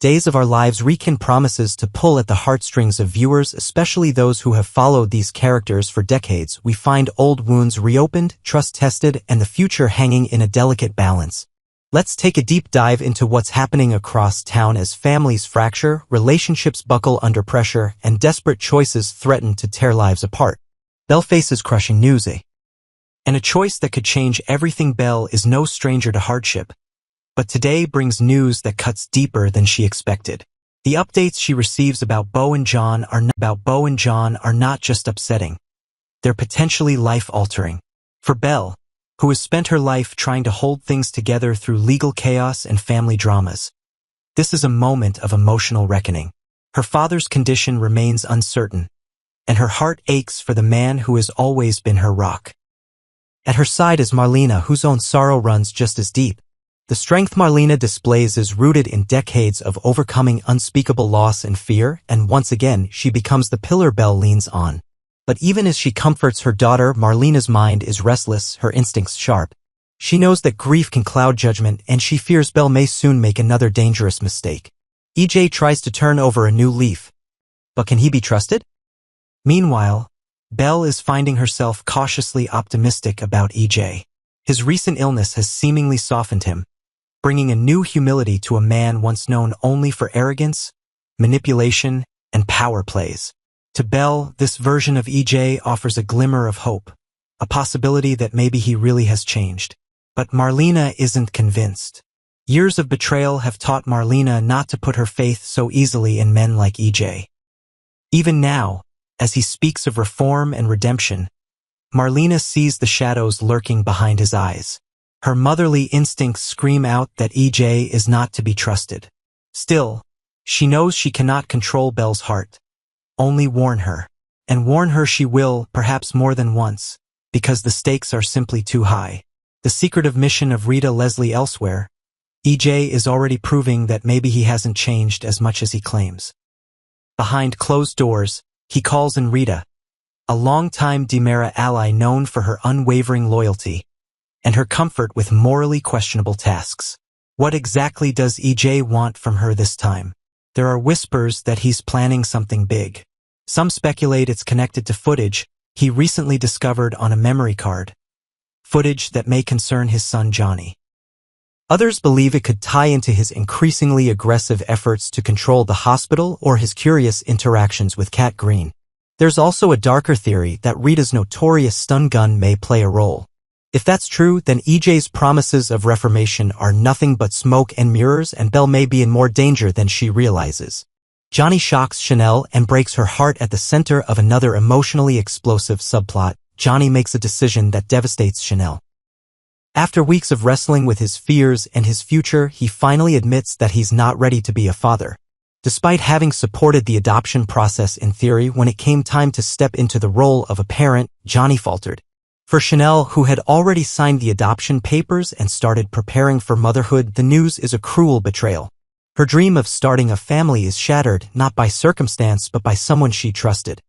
Days of Our Lives rekindles promises to pull at the heartstrings of viewers, especially those who have followed these characters for decades. We find old wounds reopened, trust tested, and the future hanging in a delicate balance. Let's take a deep dive into what's happening across town as families fracture, relationships buckle under pressure, and desperate choices threaten to tear lives apart. Belle faces crushing news, and a choice that could change everything. Belle is no stranger to hardship, but today brings news that cuts deeper than she expected. The updates she receives about Beau and John are not just upsetting. They're potentially life-altering. For Belle, who has spent her life trying to hold things together through legal chaos and family dramas, this is a moment of emotional reckoning. Her father's condition remains uncertain, and her heart aches for the man who has always been her rock. At her side is Marlena, whose own sorrow runs just as deep. The strength Marlena displays is rooted in decades of overcoming unspeakable loss and fear, and once again she becomes the pillar Belle leans on. But even as she comforts her daughter, Marlena's mind is restless, her instincts sharp. She knows that grief can cloud judgment, and she fears Belle may soon make another dangerous mistake. EJ tries to turn over a new leaf. But can he be trusted? Meanwhile, Belle is finding herself cautiously optimistic about EJ. His recent illness has seemingly softened him, bringing a new humility to a man once known only for arrogance, manipulation, and power plays. To Belle, this version of EJ offers a glimmer of hope, a possibility that maybe he really has changed. But Marlena isn't convinced. Years of betrayal have taught Marlena not to put her faith so easily in men like EJ. Even now, as he speaks of reform and redemption, Marlena sees the shadows lurking behind his eyes. Her motherly instincts scream out that EJ is not to be trusted. Still, she knows she cannot control Belle's heart. Only warn her. And warn her she will, perhaps more than once, because the stakes are simply too high. The secretive mission of Rita Leslie elsewhere, EJ is already proving that maybe he hasn't changed as much as he claims. Behind closed doors, he calls in Rita, a longtime DiMera ally known for her unwavering loyalty and her comfort with morally questionable tasks. What exactly does EJ want from her this time? There are whispers that he's planning something big. Some speculate it's connected to footage he recently discovered on a memory card, footage that may concern his son Johnny. Others believe it could tie into his increasingly aggressive efforts to control the hospital or his curious interactions with Cat Green. There's also a darker theory that Rita's notorious stun gun may play a role. If that's true, then EJ's promises of reformation are nothing but smoke and mirrors, and Belle may be in more danger than she realizes. Johnny shocks Chanel and breaks her heart at the center of another emotionally explosive subplot. Johnny makes a decision that devastates Chanel. After weeks of wrestling with his fears and his future, he finally admits that he's not ready to be a father. Despite having supported the adoption process in theory, when it came time to step into the role of a parent, Johnny faltered. For Chanel, who had already signed the adoption papers and started preparing for motherhood, the news is a cruel betrayal. Her dream of starting a family is shattered, not by circumstance but by someone she trusted.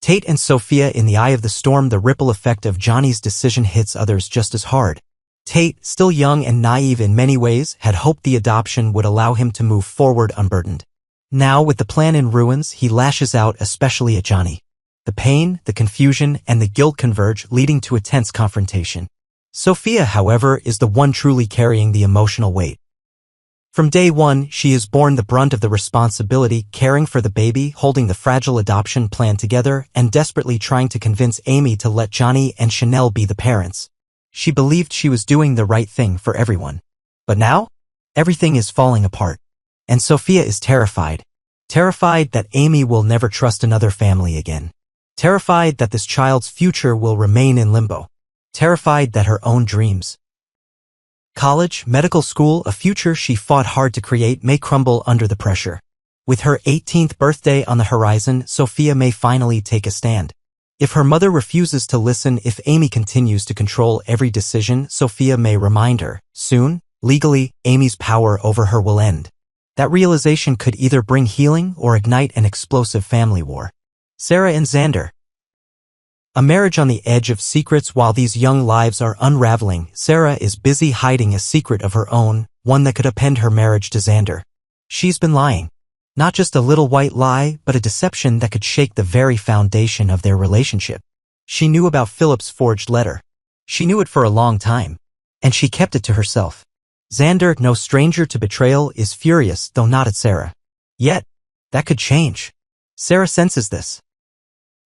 Tate and Sophia in the eye of the storm. The ripple effect of Johnny's decision hits others just as hard. Tate, still young and naive in many ways, had hoped the adoption would allow him to move forward unburdened. Now, with the plan in ruins, he lashes out, especially at Johnny. The pain, the confusion, and the guilt converge, leading to a tense confrontation. Sophia, however, is the one truly carrying the emotional weight. From day one, she has borne the brunt of the responsibility, caring for the baby, holding the fragile adoption plan together, and desperately trying to convince Amy to let Johnny and Chanel be the parents. She believed she was doing the right thing for everyone. But now, everything is falling apart. And Sophia is terrified. Terrified that Amy will never trust another family again. Terrified that this child's future will remain in limbo. Terrified that her own dreams, college, medical school, a future she fought hard to create, may crumble under the pressure. With her 18th birthday on the horizon, Sophia may finally take a stand. If her mother refuses to listen, if Amy continues to control every decision, Sophia may remind her, soon, legally, Amy's power over her will end. That realization could either bring healing or ignite an explosive family war. Sarah and Xander. A marriage on the edge of secrets. While these young lives are unraveling, Sarah is busy hiding a secret of her own, one that could upend her marriage to Xander. She's been lying. Not just a little white lie, but a deception that could shake the very foundation of their relationship. She knew about Philip's forged letter. She knew it for a long time. And she kept it to herself. Xander, no stranger to betrayal, is furious, though not at Sarah. Yet, that could change. Sarah senses this.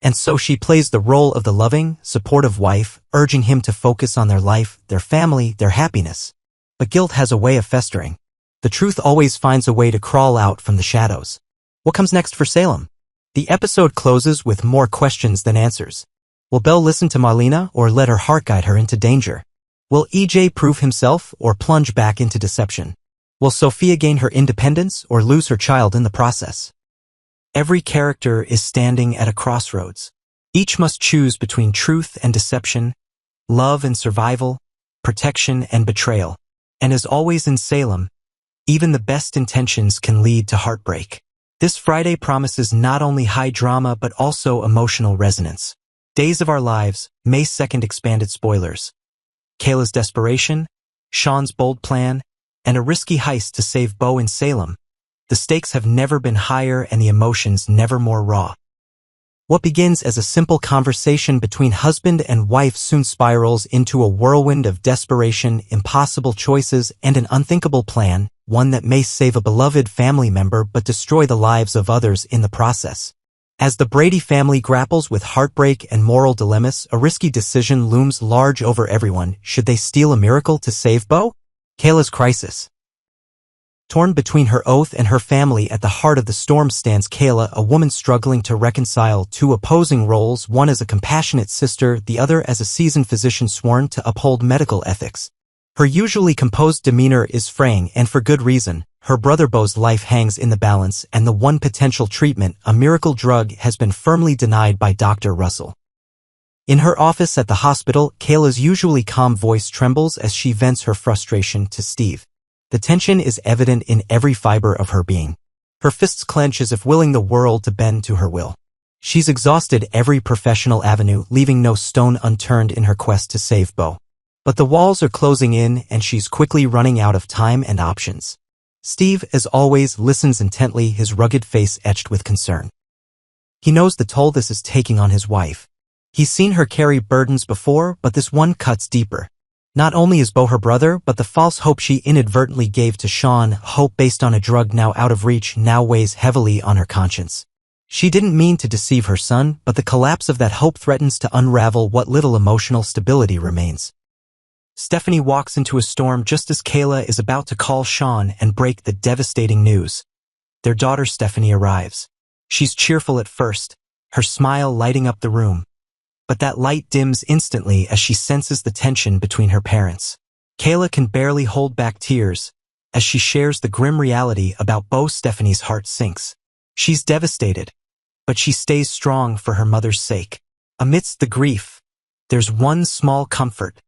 And so she plays the role of the loving, supportive wife, urging him to focus on their life, their family, their happiness. But guilt has a way of festering. The truth always finds a way to crawl out from the shadows. What comes next for Salem? The episode closes with more questions than answers. Will Belle listen to Marlena or let her heart guide her into danger? Will EJ prove himself or plunge back into deception? Will Sophia gain her independence or lose her child in the process? Every character is standing at a crossroads. Each must choose between truth and deception, love and survival, protection and betrayal. And as always in Salem, even the best intentions can lead to heartbreak. This Friday promises not only high drama but also emotional resonance. Days of Our Lives, May 2nd expanded spoilers. Kayla's desperation, Sean's bold plan, and a risky heist to save Bo in Salem. The stakes have never been higher and the emotions never more raw. What begins as a simple conversation between husband and wife soon spirals into a whirlwind of desperation, impossible choices, and an unthinkable plan, one that may save a beloved family member but destroy the lives of others in the process. As the Brady family grapples with heartbreak and moral dilemmas, a risky decision looms large over everyone. Should they steal a miracle to save Bo? Kayla's crisis. Torn between her oath and her family, at the heart of the storm stands Kayla, a woman struggling to reconcile two opposing roles, one as a compassionate sister, the other as a seasoned physician sworn to uphold medical ethics. Her usually composed demeanor is fraying, and for good reason. Her brother Bo's life hangs in the balance, and the one potential treatment, a miracle drug, has been firmly denied by Dr. Russell. In her office at the hospital, Kayla's usually calm voice trembles as she vents her frustration to Steve. The tension is evident in every fiber of her being. Her fists clench as if willing the world to bend to her will. She's exhausted every professional avenue, leaving no stone unturned in her quest to save Bo. But the walls are closing in, and she's quickly running out of time and options. Steve, as always, listens intently, his rugged face etched with concern. He knows the toll this is taking on his wife. He's seen her carry burdens before, but this one cuts deeper. Not only is Bo her brother, but the false hope she inadvertently gave to Sean, hope based on a drug now out of reach, now weighs heavily on her conscience. She didn't mean to deceive her son, but the collapse of that hope threatens to unravel what little emotional stability remains. Stephanie walks into a storm just as Kayla is about to call Sean and break the devastating news. Their daughter Stephanie arrives. She's cheerful at first, her smile lighting up the room. But that light dims instantly as she senses the tension between her parents. Kayla can barely hold back tears. As she shares the grim reality about Bo, Stephanie's heart sinks. She's devastated, but she stays strong for her mother's sake. Amidst the grief, there's one small comfort.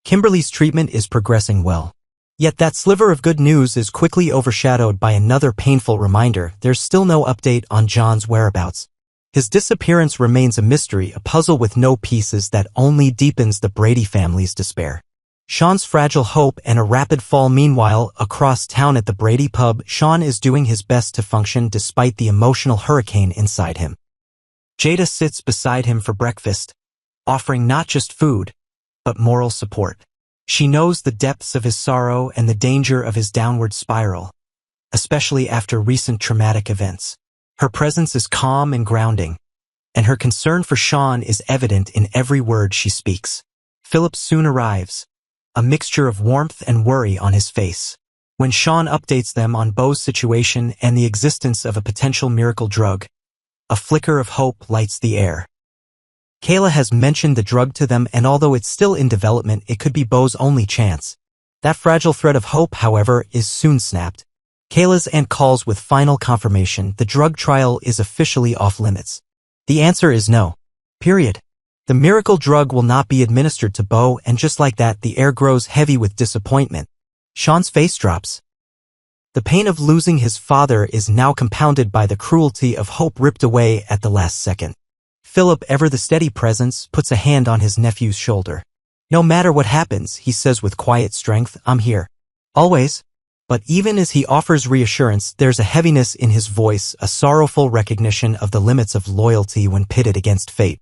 Kimberly's treatment is progressing well. Yet that sliver of good news is quickly overshadowed by another painful reminder: there's still no update on John's whereabouts. His disappearance remains a mystery, a puzzle with no pieces that only deepens the Brady family's despair. Sean's fragile hope and a rapid fall. Meanwhile, across town at the Brady pub, Sean is doing his best to function despite the emotional hurricane inside him. Jada sits beside him for breakfast, offering not just food, but moral support. She knows the depths of his sorrow and the danger of his downward spiral, especially after recent traumatic events. Her presence is calm and grounding, and her concern for Sean is evident in every word she speaks. Philip soon arrives, a mixture of warmth and worry on his face. When Sean updates them on Bo's situation and the existence of a potential miracle drug, a flicker of hope lights the air. Kayla has mentioned the drug to them, and although it's still in development, it could be Bo's only chance. That fragile thread of hope, however, is soon snapped. Kayla's aunt calls with final confirmation: the drug trial is officially off limits. The answer is no. Period. The miracle drug will not be administered to Bo, and just like that, the air grows heavy with disappointment. Sean's face drops. The pain of losing his father is now compounded by the cruelty of hope ripped away at the last second. Philip, ever the steady presence, puts a hand on his nephew's shoulder. No matter what happens, he says with quiet strength, I'm here. Always. But even as he offers reassurance, there's a heaviness in his voice, a sorrowful recognition of the limits of loyalty when pitted against fate.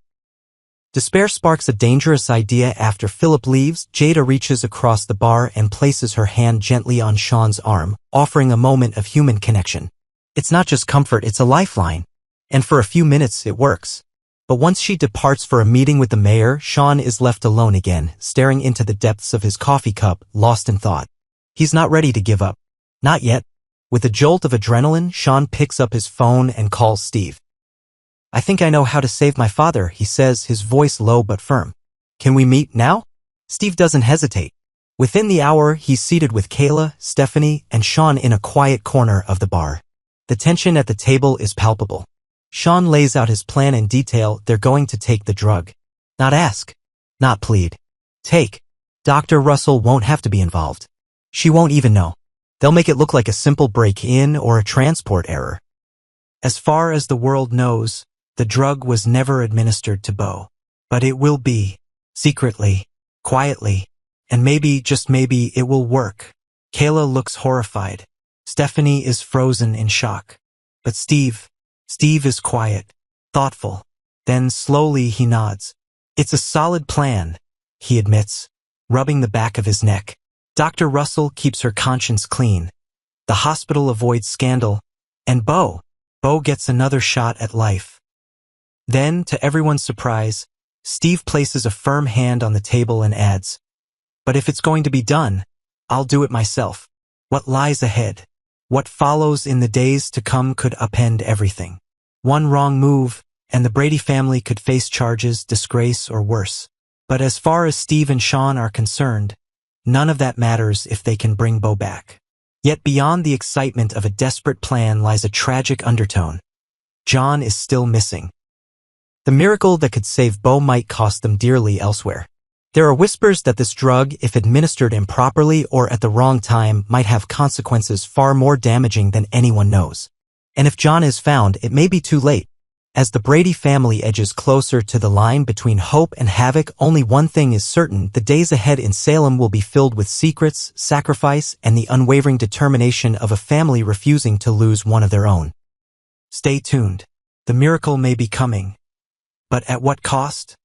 Despair sparks a dangerous idea. After Philip leaves, Jada reaches across the bar and places her hand gently on Sean's arm, offering a moment of human connection. It's not just comfort, it's a lifeline. And for a few minutes, it works. But once she departs for a meeting with the mayor, Sean is left alone again, staring into the depths of his coffee cup, lost in thought. He's not ready to give up. Not yet. With a jolt of adrenaline, Sean picks up his phone and calls Steve. "I think I know how to save my father," he says, his voice low but firm. "Can we meet now?" Steve doesn't hesitate. Within the hour, he's seated with Kayla, Stephanie, and Sean in a quiet corner of the bar. The tension at the table is palpable. Sean lays out his plan in detail. They're going to take the drug. Not ask. Not plead. Take. Dr. Russell won't have to be involved. She won't even know. They'll make it look like a simple break-in or a transport error. As far as the world knows, the drug was never administered to Bo. But it will be. Secretly. Quietly. And maybe, just maybe, it will work. Kayla looks horrified. Stephanie is frozen in shock. But Steve is quiet, thoughtful. Then slowly he nods. "It's a solid plan," he admits, rubbing the back of his neck. Dr. Russell keeps her conscience clean. The hospital avoids scandal. And Bo gets another shot at life. Then, to everyone's surprise, Steve places a firm hand on the table and adds, "But if it's going to be done, I'll do it myself." What lies ahead? What follows in the days to come could upend everything. One wrong move, and the Brady family could face charges, disgrace, or worse. But as far as Steve and Sean are concerned, none of that matters if they can bring Bo back. Yet beyond the excitement of a desperate plan lies a tragic undertone. John is still missing. The miracle that could save Bo might cost them dearly elsewhere. There are whispers that this drug, if administered improperly or at the wrong time, might have consequences far more damaging than anyone knows. And if John is found, it may be too late. As the Brady family edges closer to the line between hope and havoc, only one thing is certain: the days ahead in Salem will be filled with secrets, sacrifice, and the unwavering determination of a family refusing to lose one of their own. Stay tuned. The miracle may be coming. But at what cost?